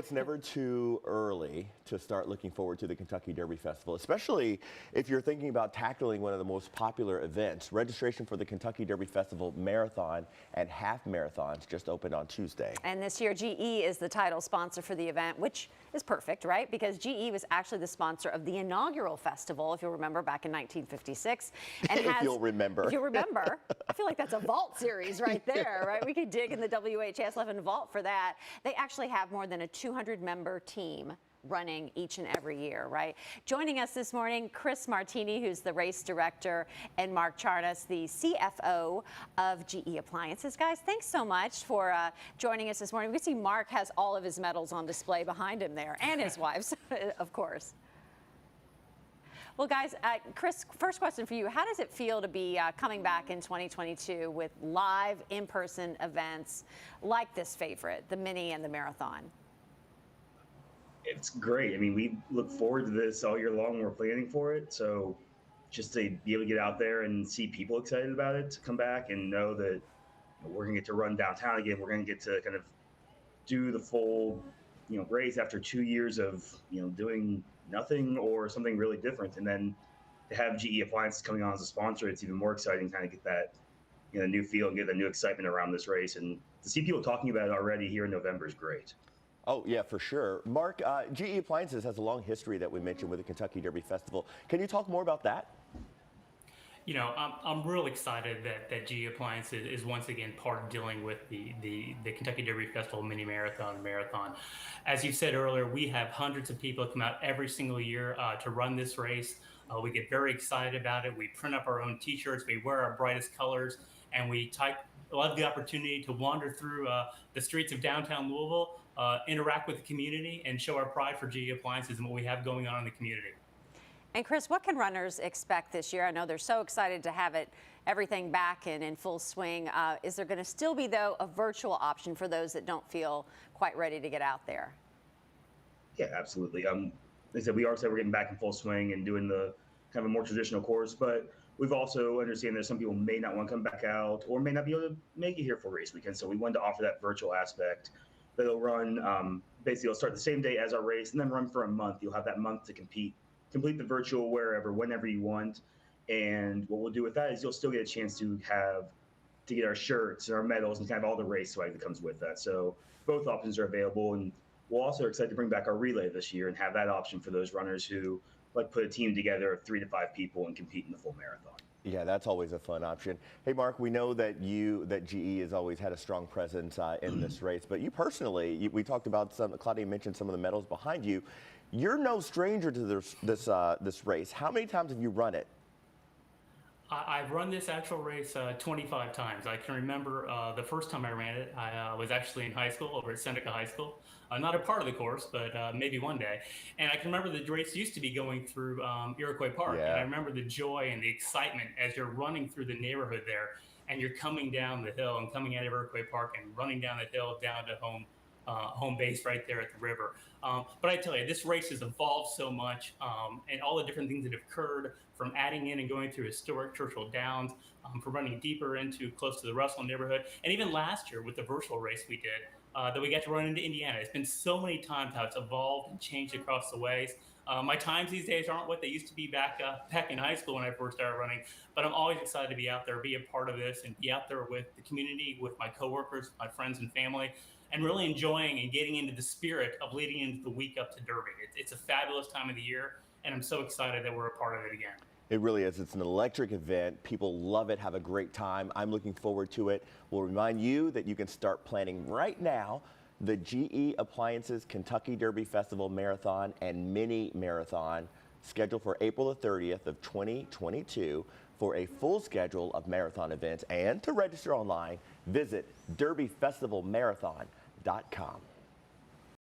It's never too early to start looking forward to the Kentucky Derby Festival, especially if you're thinking about tackling one of the most popular events. Registration for the Kentucky Derby Festival Marathon and Half Marathons just opened on Tuesday. And this year, GE is the title sponsor for the event, which is perfect, right? Because GE was actually the sponsor of the inaugural festival, if you'll remember, back in 1956. And If you'll remember. If you remember, I feel like that's a vault series right there, right? We could dig in the WHS 11 vault for that. They actually have more than a 200-member team running each and every year, right? Joining us this morning, Chris Martini, who's the race director, and Mark Charnas, the CFO of GE Appliances. Guys, thanks so much for joining us this morning. We can see Mark has all of his medals on display behind him there, and his wife's, of course. Well, guys, Chris, first question for you. How does it feel to be coming back in 2022 with live in-person events like this favorite, the mini and the marathon? It's great. I mean, we look forward to this all year long. We're planning for it. So just to be able to get out there and see people excited about it, to come back and know that we're going to get to run downtown again. We're going to get to kind of do the full, race after 2 years of, doing nothing or something really different. And then to have GE Appliances coming on as a sponsor, it's even more exciting to kind of get that, new feel and get the new excitement around this race. And to see people talking about it already here in November is great. Oh, yeah, for sure. Mark, GE Appliances has a long history that we mentioned with the Kentucky Derby Festival. Can you talk more about that? I'm real excited that GE Appliances is once again part of dealing with the Kentucky Derby Festival mini marathon and marathon. As you said earlier, we have hundreds of people come out every single year to run this race. We get very excited about it. We print up our own T-shirts. We wear our brightest colors, and we love the opportunity to wander through the streets of downtown Louisville, interact with the community, and show our pride for GE Appliances and what we have going on in the community. And Chris, what can runners expect this year? I know they're so excited to have everything back and in full swing. Is there going to still be, though, a virtual option for those that don't feel quite ready to get out there? Yeah, absolutely. Like I said, we're getting back in full swing and doing the kind of a more traditional course, but we've also understand that some people may not want to come back out or may not be able to make it here for race weekend. So we wanted to offer that virtual aspect. That'll run, basically it'll start the same day as our race and then run for a month. You'll have that month to complete the virtual wherever, whenever you want. And what we'll do with that is you'll still get a chance to get our shirts and our medals and kind of all the race swag that comes with that. So both options are available. And we're also excited to bring back our relay this year and have that option for those runners who like put a team together of 3 to 5 people and compete in the full marathon. Yeah, that's always a fun option. Hey, Mark, we know that GE has always had a strong presence in this race, but you personally, we talked about Claudia mentioned some of the medals behind you. You're no stranger to this race. How many times have you run it? I've run this actual race 25 times. I can remember the first time I ran it, I was actually in high school over at Seneca High School. Not a part of the course, but maybe one day. And I can remember the race used to be going through Iroquois Park. Yeah. And I remember the joy and the excitement as you're running through the neighborhood there and you're coming down the hill and coming out of Iroquois Park and running down the hill down to home base right there at the river. But I tell you, this race has evolved so much and all the different things that have occurred from adding in and going through historic Churchill Downs, from running deeper into close to the Russell neighborhood. And even last year with the virtual race we did, that we got to run into Indiana. It's been so many times how it's evolved and changed across the ways. My times these days aren't what they used to be back in high school when I first started running, but I'm always excited to be out there, be a part of this, and be out there with the community, with my coworkers, my friends and family, and really enjoying and getting into the spirit of leading into the week up to Derby. It's a fabulous time of the year, and I'm so excited that we're a part of it again. It really is. It's an electric event. People love it, have a great time. I'm looking forward to it. We'll remind you that you can start planning right now the GE Appliances Kentucky Derby Festival Marathon and Mini Marathon scheduled for April the 30th of 2022. For a full schedule of marathon events and to register online, visit derbyfestivalmarathon.com.